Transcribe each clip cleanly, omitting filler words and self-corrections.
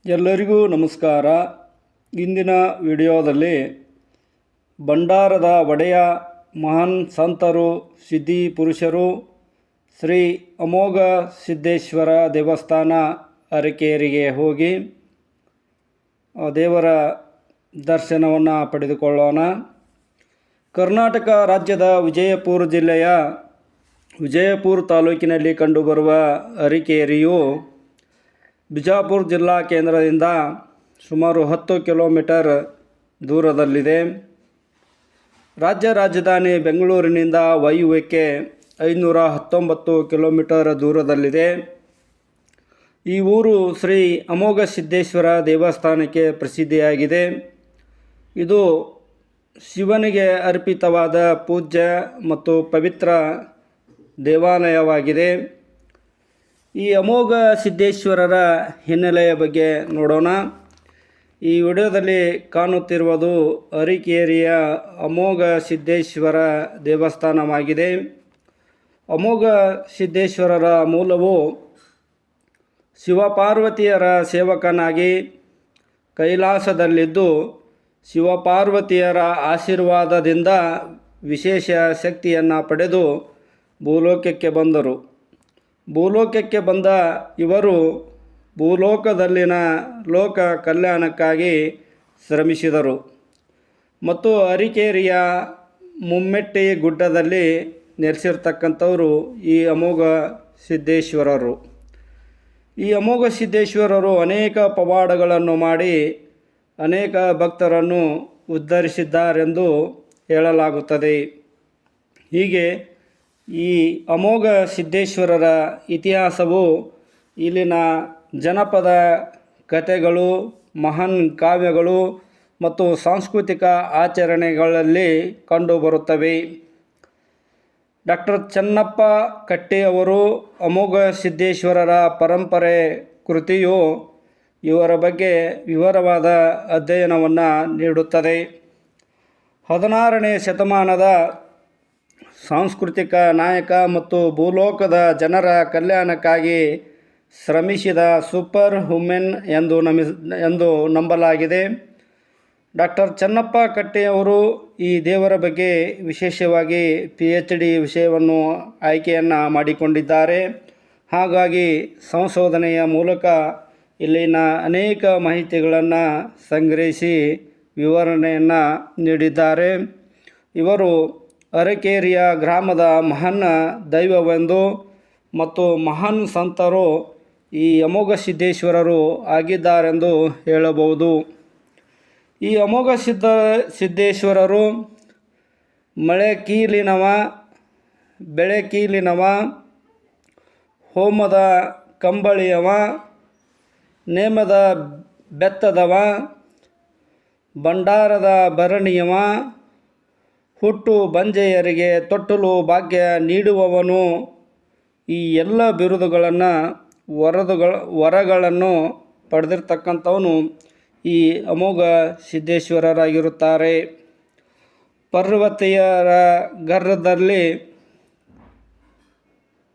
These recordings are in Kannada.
ಎಲ್ಲರಿಗೂ ನಮಸ್ಕಾರ. ಇಂದಿನ ವಿಡಿಯೋದಲ್ಲಿ ಭಂಡಾರದ ಒಡೆಯ ಮಹಾನ್ ಸಂತರು ಸಿದ್ಧಿ ಪುರುಷರು ಶ್ರೀ ಅಮೋಘ ಸಿದ್ದೇಶ್ವರ ದೇವಸ್ಥಾನ ಅರಕೇರಿಗೆ ಹೋಗಿ ದೇವರ ದರ್ಶನವನ್ನು ಪಡೆದುಕೊಳ್ಳೋಣ. ಕರ್ನಾಟಕ ರಾಜ್ಯದ ವಿಜಯಪುರ ಜಿಲ್ಲೆಯ ವಿಜಯಪುರ ತಾಲೂಕಿನಲ್ಲಿ ಕಂಡುಬರುವ ಅರಕೇರಿಯು ಬಿಜಾಪುರ ಜಿಲ್ಲಾ ಕೇಂದ್ರದಿಂದ ಸುಮಾರು 10 ಕಿಲೋಮೀಟರ್ ದೂರದಲ್ಲಿದೆ. ರಾಜ್ಯ ರಾಜಧಾನಿ ಬೆಂಗಳೂರಿನಿಂದ ವಾಯುವ್ಯಕ್ಕೆ 519 ಕಿಲೋಮೀಟರ್ ದೂರದಲ್ಲಿದೆ. ಈ ಊರು ಶ್ರೀ ಅಮೋಘ ಸಿದ್ದೇಶ್ವರ ದೇವಸ್ಥಾನಕ್ಕೆ ಪ್ರಸಿದ್ಧಿಯಾಗಿದೆ. ಇದು ಶಿವನಿಗೆ ಅರ್ಪಿತವಾದ ಪೂಜ್ಯ ಮತ್ತು ಪವಿತ್ರ ದೇವಾಲಯವಾಗಿದೆ. ಈ ಅಮೋಘ ಸಿದ್ದೇಶ್ವರರ ಹಿನ್ನೆಲೆಯ ಬಗ್ಗೆ ನೋಡೋಣ. ಈ ವಿಡಿಯೋದಲ್ಲಿ ಕಾಣುತ್ತಿರುವುದು ಅರಕೇರಿಯ ಅಮೋಘ ಸಿದ್ದೇಶ್ವರ ದೇವಸ್ಥಾನವಾಗಿದೆ. ಅಮೋಘ ಸಿದ್ದೇಶ್ವರರ ಮೂಲವು ಶಿವಪಾರ್ವತಿಯರ ಸೇವಕನಾಗಿ ಕೈಲಾಸದಲ್ಲಿದ್ದು ಶಿವಪಾರ್ವತಿಯರ ಆಶೀರ್ವಾದದಿಂದ ವಿಶೇಷ ಶಕ್ತಿಯನ್ನು ಪಡೆದು ಭೂಲೋಕಕ್ಕೆ ಬಂದರು. ಭೂಲೋಕಕ್ಕೆ ಬಂದ ಇವರು ಭೂಲೋಕದಲ್ಲಿನ ಲೋಕ ಕಲ್ಯಾಣಕ್ಕಾಗಿ ಶ್ರಮಿಸಿದರು ಮತ್ತು ಅರಕೇರಿಯ ಮುಮ್ಮೆಟ್ಟಿ ಗುಡ್ಡದಲ್ಲಿ ನೆಲೆಸಿರ್ತಕ್ಕಂಥವರು ಈ ಅಮೋಘ ಸಿದ್ದೇಶ್ವರರು. ಈ ಅಮೋಘ ಸಿದ್ದೇಶ್ವರರು ಅನೇಕ ಪವಾಡಗಳನ್ನು ಮಾಡಿ ಅನೇಕ ಭಕ್ತರನ್ನು ಉದ್ಧರಿಸಿದ್ದಾರೆಂದು ಹೇಳಲಾಗುತ್ತದೆ. ಹೀಗೆ ಈ ಅಮೋಘ ಸಿದ್ದೇಶ್ವರರ ಇತಿಹಾಸವು ಇಲ್ಲಿನ ಜನಪದ ಕಥೆಗಳು, ಮಹಾನ್ ಕಾವ್ಯಗಳು ಮತ್ತು ಸಾಂಸ್ಕೃತಿಕ ಆಚರಣೆಗಳಲ್ಲಿ ಕಂಡುಬರುತ್ತವೆ. ಡಾಕ್ಟರ್ ಚನ್ನಪ್ಪ ಕಟ್ಟಿಯವರು ಅಮೋಘ ಸಿದ್ದೇಶ್ವರರ ಪರಂಪರೆ ಕೃತಿಯು ಇವರ ಬಗ್ಗೆ ವಿವರವಾದ ಅಧ್ಯಯನವನ್ನು ನೀಡುತ್ತದೆ. 16ನೇ ಶತಮಾನದ ಸಾಂಸ್ಕೃತಿಕ ನಾಯಕ ಮತ್ತು ಭೂಲೋಕದ ಜನರ ಕಲ್ಯಾಣಕ್ಕಾಗಿ ಶ್ರಮಿಸಿದ ಸೂಪರ್ ಹ್ಯೂಮನ್ ಎಂದು ನಂಬಲಾಗಿದೆ. ಡಾಕ್ಟರ್ ಚನ್ನಪ್ಪ ಕಟ್ಟಿಯವರು ಈ ದೇವರ ಬಗ್ಗೆ ವಿಶೇಷವಾಗಿ PhD ವಿಷಯವನ್ನು ಆಯ್ಕೆಯನ್ನು ಮಾಡಿಕೊಂಡಿದ್ದಾರೆ. ಹಾಗಾಗಿ ಸಂಶೋಧನೆಯ ಮೂಲಕ ಇಲ್ಲಿನ ಅನೇಕ ಮಾಹಿತಿಗಳನ್ನು ಸಂಗ್ರಹಿಸಿ ವಿವರಣೆಯನ್ನು ನೀಡಿದ್ದಾರೆ. ಇವರು ಅರಕೇರಿಯ ಗ್ರಾಮದ ಮಹಾನ್ ದೈವವೆಂದು ಮತ್ತು ಮಹಾನ್ ಸಂತರು ಈ ಅಮೋಘ ಸಿದ್ದೇಶ್ವರರು ಆಗಿದ್ದಾರೆಂದು ಹೇಳಬಹುದು. ಈ ಅಮೋಘ ಸಿದ್ದೇಶ್ವರರು ಮಳೆಕೀಲಿನವ, ಬೆಳಕೀಲಿನವ, ಹೋಮದ ಕಂಬಳಿಯವ, ನೇಮದ ಬೆತ್ತದವ, ಭಂಡಾರದ ಭರಣಿಯವ, ಹುಟ್ಟು ಬಂಜೆಯರಿಗೆ ತೊಟ್ಟಲು ಭಾಗ್ಯ ನೀಡುವವನು, ಈ ಎಲ್ಲ ಬಿರುದುಗಳನ್ನು ವರಗಳನ್ನು ಪಡೆದಿರ್ತಕ್ಕಂಥವನು ಈ ಅಮೋಘ ಸಿದ್ದೇಶ್ವರರಾಗಿರುತ್ತಾರೆ. ಪಾರ್ವತಿಯರ ಗರ್ಭದಲ್ಲಿ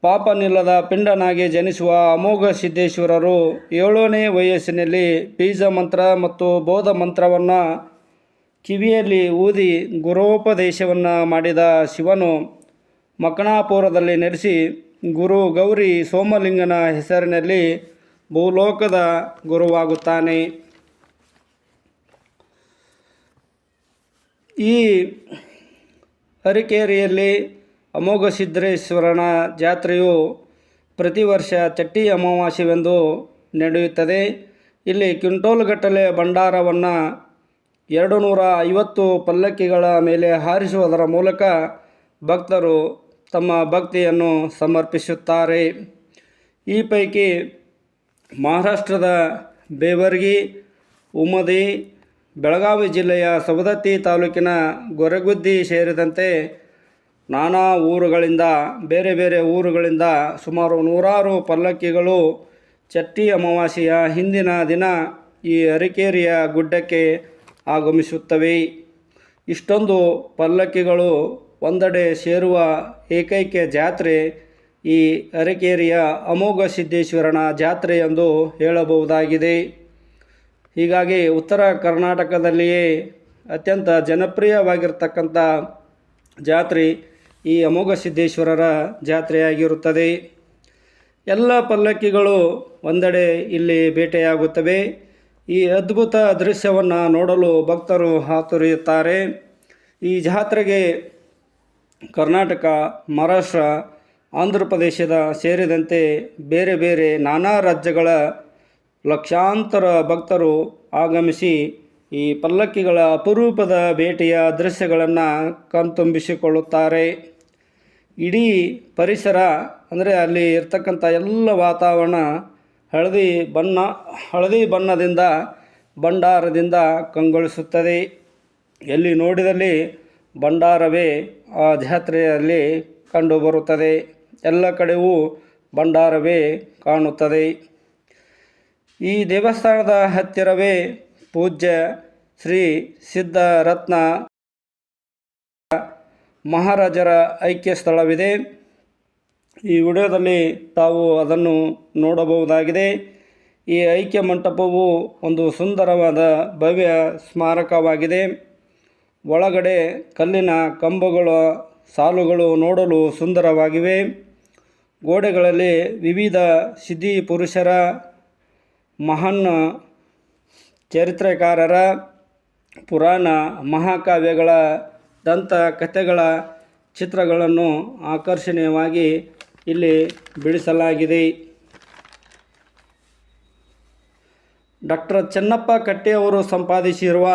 ಪಾಪನಿಲ್ಲದ ಪಿಂಡನಾಗಿ ಜನಿಸುವ ಅಮೋಘ ಸಿದ್ದೇಶ್ವರರು 7ನೇ ವಯಸ್ಸಿನಲ್ಲಿ ಬೀಜ ಮಂತ್ರ ಮತ್ತು ಬೋಧ ಮಂತ್ರವನ್ನು ಕಿವಿಯಲ್ಲಿ ಊದಿ ಗುರೋಪದೇಶವನ್ನು ಮಾಡಿದ ಶಿವನು ಮಕಣಾಪುರದಲ್ಲಿ ನೆಲೆಸಿ ಗುರು ಗೌರಿ ಸೋಮಲಿಂಗನ ಹೆಸರಿನಲ್ಲಿ ಭೂಲೋಕದ ಗುರುವಾಗುತ್ತಾನೆ. ಈ ಅರಕೇರಿಯಲ್ಲಿ ಅಮೋಘ ಸಿದ್ದೇಶ್ವರನ ಜಾತ್ರೆಯು ಪ್ರತಿ ವರ್ಷ ಚಟ್ಟಿ ಅಮಾವಾಸ್ಯೆವೆಂದು ನಡೆಯುತ್ತದೆ. ಇಲ್ಲಿ ಕ್ವಿಂಟೋಲ್ಗಟ್ಟಲೆ ಭಂಡಾರವನ್ನು 250 ಪಲ್ಲಕ್ಕಿಗಳ ಮೇಲೆ ಹಾರಿಸುವುದರ ಮೂಲಕ ಭಕ್ತರು ತಮ್ಮ ಭಕ್ತಿಯನ್ನು ಸಮರ್ಪಿಸುತ್ತಾರೆ. ಈ ಪೈಕಿ ಮಹಾರಾಷ್ಟ್ರದ ಬೇವರ್ಗಿ, ಉಮದಿ, ಬೆಳಗಾವಿ ಜಿಲ್ಲೆಯ ಸವದತ್ತಿ ತಾಲೂಕಿನ ಗೊರಗುದ್ದಿ ಸೇರಿದಂತೆ ನಾನಾ ಊರುಗಳಿಂದ ಬೇರೆ ಬೇರೆ ಊರುಗಳಿಂದ ಸುಮಾರು 100 ಪಲ್ಲಕ್ಕಿಗಳು ಚಟ್ಟಿ ಅಮಾವಾಸ್ಯೆಯ ಹಿಂದಿನ ದಿನ ಈ ಅರಕೇರಿಯ ಗುಡ್ಡಕ್ಕೆ ಆಗಮಿಸುತ್ತವೆ. ಇಷ್ಟೊಂದು ಪಲ್ಲಕ್ಕಿಗಳು ಒಂದೆಡೆ ಸೇರುವ ಏಕೈಕ ಜಾತ್ರೆ ಈ ಅರಕೇರಿಯ ಅಮೋಘ ಸಿದ್ದೇಶ್ವರನ ಜಾತ್ರೆ ಎಂದು ಹೇಳಬಹುದಾಗಿದೆ. ಹೀಗಾಗಿ ಉತ್ತರ ಕರ್ನಾಟಕದಲ್ಲಿಯೇ ಅತ್ಯಂತ ಜನಪ್ರಿಯವಾಗಿರ್ತಕ್ಕಂಥ ಜಾತ್ರೆ ಈ ಅಮೋಘ ಸಿದ್ದೇಶ್ವರರ ಜಾತ್ರೆಯಾಗಿರುತ್ತದೆ. ಎಲ್ಲ ಪಲ್ಲಕ್ಕಿಗಳು ಒಂದೆಡೆ ಇಲ್ಲಿ ಭೇಟಿಯಾಗುತ್ತವೆ. ಈ ಅದ್ಭುತ ದೃಶ್ಯವನ್ನು ನೋಡಲು ಭಕ್ತರು ಹಾತೊರೆಯುತ್ತಾರೆ. ಈ ಜಾತ್ರೆಗೆ ಕರ್ನಾಟಕ, ಮಹಾರಾಷ್ಟ್ರ, ಆಂಧ್ರ ಪ್ರದೇಶದ ಸೇರಿದಂತೆ ಬೇರೆ ಬೇರೆ ನಾನಾ ರಾಜ್ಯಗಳ ಲಕ್ಷಾಂತರ ಭಕ್ತರು ಆಗಮಿಸಿ ಈ ಪಲ್ಲಕ್ಕಿಗಳ ಅಪರೂಪದ ಭೇಟಿಯ ದೃಶ್ಯಗಳನ್ನು ಕಣ್ತುಂಬಿಸಿಕೊಳ್ಳುತ್ತಾರೆ. ಇಡೀ ಪರಿಸರ ಅಂದರೆ ಅಲ್ಲಿ ಇರ್ತಕ್ಕಂಥ ಎಲ್ಲ ವಾತಾವರಣ ಹಳದಿ ಬಣ್ಣದಿಂದ ಭಂಡಾರದಿಂದ ಕಂಗೊಳಿಸುತ್ತದೆ. ಎಲ್ಲಿ ನೋಡಿದಲ್ಲಿ ಭಂಡಾರವೇ ಆ ಜಾತ್ರೆಯಲ್ಲಿ ಕಂಡುಬರುತ್ತದೆ. ಎಲ್ಲ ಕಡೆಯೂ ಭಂಡಾರವೇ ಕಾಣುತ್ತದೆ. ಈ ದೇವಸ್ಥಾನದ ಹತ್ತಿರವೇ ಪೂಜ್ಯ ಶ್ರೀ ಸಿದ್ಧರತ್ನ ಮಹಾರಾಜರ ಐಕ್ಯ ಸ್ಥಳವಿದೆ. ಈ ವಿಡಿಯೋದಲ್ಲಿ ತಾವು ಅದನ್ನು ನೋಡಬಹುದಾಗಿದೆ. ಈ ಐಕ್ಯ ಮಂಟಪವು ಒಂದು ಸುಂದರವಾದ ಭವ್ಯ ಸ್ಮಾರಕವಾಗಿದೆ. ಒಳಗಡೆ ಕಲ್ಲಿನ ಕಂಬಗಳ ಸಾಲುಗಳು ನೋಡಲು ಸುಂದರವಾಗಿವೆ. ಗೋಡೆಗಳಲ್ಲಿ ವಿವಿಧ ಸಿದ್ಧಿ ಪುರುಷರ, ಮಹಾನ್ ಚರಿತ್ರೆಕಾರರ, ಪುರಾಣ ಮಹಾಕಾವ್ಯಗಳ, ದಂತ ಕಥೆಗಳ ಚಿತ್ರಗಳನ್ನು ಆಕರ್ಷಣೀಯವಾಗಿ ಇಲ್ಲಿ ಬಿಡಿಸಲಾಗಿದೆ. ಡಾಕ್ಟರ್ ಚೆನ್ನಪ್ಪ ಕಟ್ಟೆಯವರು ಸಂಪಾದಿಸಿರುವ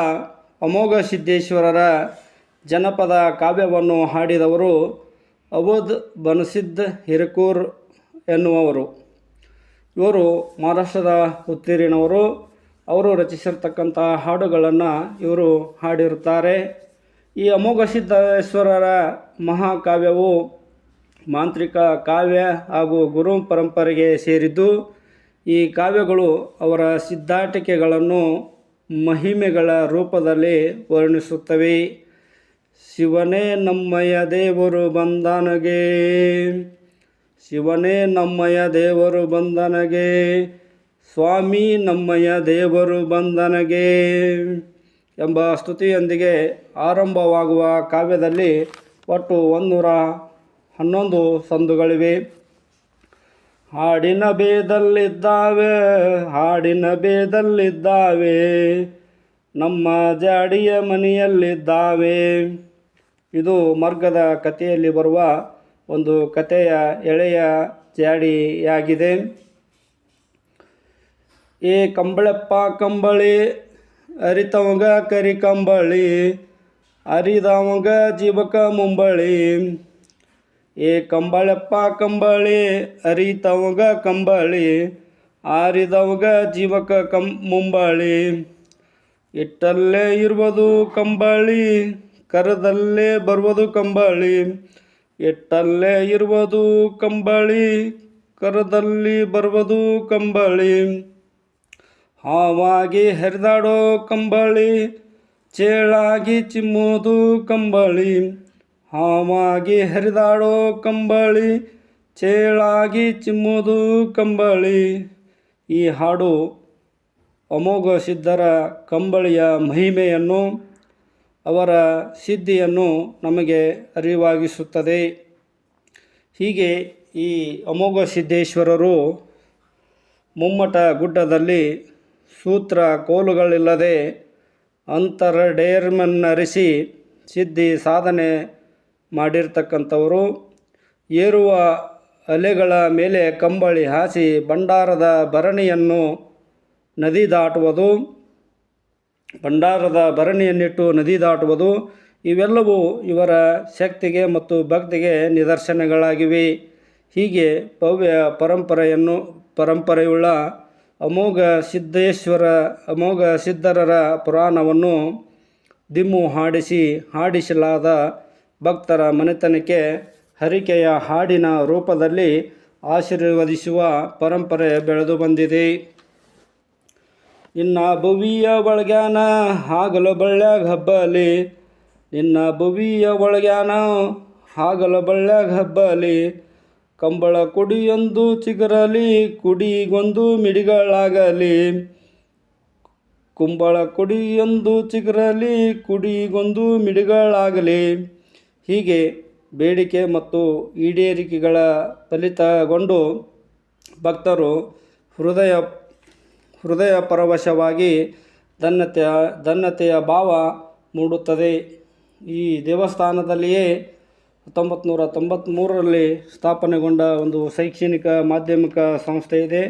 ಅಮೋಘ ಸಿದ್ದೇಶ್ವರರ ಜನಪದ ಕಾವ್ಯವನ್ನು ಹಾಡಿದವರು ಅವಧ್ ಬನಸಿದ್ಧ ಹಿರೇಕೂರ್ ಎನ್ನುವರು. ಇವರು ಮಹಾರಾಷ್ಟ್ರದ ಹುತ್ತೂರಿನವರು. ಅವರು ರಚಿಸಿರ್ತಕ್ಕಂಥ ಹಾಡುಗಳನ್ನು ಇವರು ಹಾಡಿರುತ್ತಾರೆ. ಈ ಅಮೋಘ ಸಿದ್ದೇಶ್ವರರ ಮಹಾಕಾವ್ಯವು ಮಾಂತ್ರಿಕ ಕಾವ್ಯ ಹಾಗೂ ಗುರು ಪರಂಪರೆಗೆ ಸೇರಿದ್ದು, ಈ ಕಾವ್ಯಗಳು ಅವರ ಸಿದ್ಧಾಟಿಕೆಗಳನ್ನು ಮಹಿಮೆಗಳ ರೂಪದಲ್ಲಿ ವರ್ಣಿಸುತ್ತವೆ. ಶಿವನೇ ನಮ್ಮಯ ದೇವರು ಬಂದನಗೆ, ಶಿವನೇ ನಮ್ಮಯ ದೇವರು ಬಂದನಗೆ, ಸ್ವಾಮಿ ನಮ್ಮಯ ದೇವರು ಬಂದನಗೆ ಎಂಬ ಸ್ತುತಿಯೊಂದಿಗೆ ಆರಂಭವಾಗುವ ಕಾವ್ಯದಲ್ಲಿ ಒಟ್ಟು 111 ಸಂದುಗಳಿವೆ. ಹಾಡಿನ ಬೇದಲ್ಲಿದ್ದಾವೆ, ನಮ್ಮ ಜಾಡಿಯ ಮನೆಯಲ್ಲಿದ್ದಾವೆ. ಇದು ಮರ್ಗದ ಕಥೆಯಲ್ಲಿ ಬರುವ ಒಂದು ಕಥೆಯ ಎಳೆಯ ಜಾಡಿಯಾಗಿದೆ. ಏ ಕಂಬಳಪ್ಪ ಕಂಬಳಿ, ಅರಿತವಂಗ ಕರಿ ಕಂಬಳಿ, ಅರಿದವಂಗ ಜೀವಕ ಮುಂಬಳಿ. ಏ ಕಂಬಳಪ್ಪ ಕಂಬಳಿ, ಅರಿತವಂಗ ಕಂಬಳಿ, ಆರಿದವಂಗ ಜೀವಕ ಮುಂಬಳಿ. ಇಟ್ಟಲ್ಲೇ ಇರುವುದು ಕಂಬಳಿ, ಕರದಲ್ಲೇ ಬರುವುದು ಕಂಬಳಿ. ಇಟ್ಟಲ್ಲೇ ಇರುವುದು ಕಂಬಳಿ, ಕರದಲ್ಲಿ ಬರುವುದು ಕಂಬಳಿ. ಹಾವಾಗಿ ಹರಿದಾಡೋ ಕಂಬಳಿ, ಚೇಳಾಗಿ ಚಿಮ್ಮುವುದು ಕಂಬಳಿ. ಹಾವಾಗಿ ಹರಿದಾಡೋ ಕಂಬಳಿ, ಚೇಳಾಗಿ ಚಿಮ್ಮುವುದು ಕಂಬಳಿ. ಈ ಹಾಡು ಅಮೋಘ ಸಿದ್ಧರ ಕಂಬಳಿಯ ಮಹಿಮೆಯನ್ನು, ಅವರ ಸಿದ್ಧಿಯನ್ನು ನಮಗೆ ಅರಿವಾಗಿಸುತ್ತದೆ. ಹೀಗೆ ಈ ಅಮೋಘ ಸಿದ್ದೇಶ್ವರರು ಮುಮ್ಮಟ ಗುಡ್ಡದಲ್ಲಿ ಸೂತ್ರ ಕೋಲುಗಳಿಲ್ಲದೆ ಅಂತರಡೇರ್ಮನ್ನರಿಸಿ ಸಿದ್ಧಿ ಸಾಧನೆ ಮಾಡಿರ್ತಕ್ಕಂಥವರು. ಏರುವ ಅಲೆಗಳ ಮೇಲೆ ಕಂಬಳಿ ಹಾಸಿ ಭಂಡಾರದ ಭರಣಿಯನ್ನು ನದಿ ದಾಟುವುದು, ಭಂಡಾರದ ಭರಣಿಯನ್ನಿಟ್ಟು ನದಿ ದಾಟುವುದು ಇವೆಲ್ಲವೂ ಇವರ ಶಕ್ತಿಗೆ ಮತ್ತು ಭಕ್ತಿಗೆ ನಿದರ್ಶನಗಳಾಗಿವೆ. ಹೀಗೆ ಭವ್ಯ ಪರಂಪರೆಯುಳ್ಳ ಅಮೋಘ ಸಿದ್ಧರರ ಪುರಾಣವನ್ನು ದಿಮ್ಮು ಹಾಡಿಸಲಾದ ಭಕ್ತರ ಮನೆತನಕ್ಕೆ ಹರಿಕೆಯ ಹಾಡಿನ ರೂಪದಲ್ಲಿ ಆಶೀರ್ವದಿಸುವ ಪರಂಪರೆ ಬೆಳೆದು ಬಂದಿದೆ. ನಿನ್ನ ಭುವಿಯ ಒಳಗ್ಯಾನ ಹಾಗಲು ಬಳ್ಳ್ಯಾಗ ಹಬ್ಬಲಿ, ನಿನ್ನ ಭುವಿಯ ಒಳಗ್ಯಾನ ಹಾಗಲು ಬಳ್ಳ್ಯಾಗ ಹಬ್ಬಲಿ. ಕಂಬಳ ಕುಡಿಯೊಂದು ಚಿಗುರಲಿ, ಕುಡಿಗೊಂದು ಮಿಡಿಗಳಾಗಲಿ. ಕುಂಬಳ ಕೊಡಿಯೊಂದು ಚಿಗುರಲಿ ಕುಡಿಗೊಂದು ಮಿಡಿಗಳಾಗಲಿ. ಹೀಗೆ ಬೇಡಿಕೆ ಮತ್ತು ಈಡೇರಿಕೆಗಳ ಫಲಿತಗೊಂಡು ಭಕ್ತರು ಹೃದಯ ಪರವಶವಾಗಿ ಧನ್ಯತೆಯ ಭಾವ ಮೂಡುತ್ತದೆ. ಈ ದೇವಸ್ಥಾನದಲ್ಲಿಯೇ 1993ರಲ್ಲಿ ಸ್ಥಾಪನೆಗೊಂಡ ಒಂದು ಶೈಕ್ಷಣಿಕ ಮಾಧ್ಯಮಿಕ ಸಂಸ್ಥೆ ಇದೆ,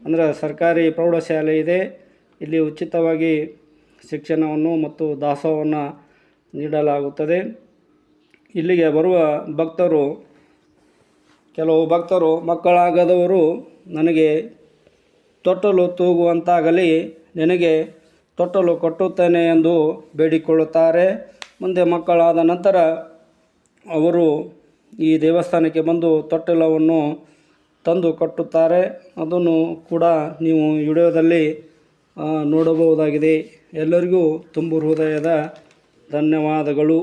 ಅಂದರೆ ಸರ್ಕಾರಿ ಪ್ರೌಢಶಾಲೆ ಇದೆ. ಇಲ್ಲಿ ಉಚಿತವಾಗಿ ಶಿಕ್ಷಣವನ್ನು ಮತ್ತು ದಾಸೋಹವನ್ನು ನೀಡಲಾಗುತ್ತದೆ. ಇಲ್ಲಿಗೆ ಬರುವ ಭಕ್ತರು, ಕೆಲವು ಭಕ್ತರು ಮಕ್ಕಳಾಗದವರು ನನಗೆ ತೊಟ್ಟಲು ತೂಗುವಂತಾಗಲಿ, ನಿನಗೆ ತೊಟ್ಟಲು ಕಟ್ಟುತ್ತೇನೆ ಎಂದು ಬೇಡಿಕೊಳ್ಳುತ್ತಾರೆ. ಮುಂದೆ ಮಕ್ಕಳಾದ ನಂತರ ಅವರು ಈ ದೇವಸ್ಥಾನಕ್ಕೆ ಬಂದು ತೊಟ್ಟಿಲವನ್ನು ತಂದು ಕಟ್ಟುತ್ತಾರೆ. ಅದನ್ನು ಕೂಡ ನೀವು ವಿಡಿಯೋದಲ್ಲಿ ನೋಡಬಹುದಾಗಿದೆ. ಎಲ್ಲರಿಗೂ ತುಂಬು ಹೃದಯದ ಧನ್ಯವಾದಗಳು.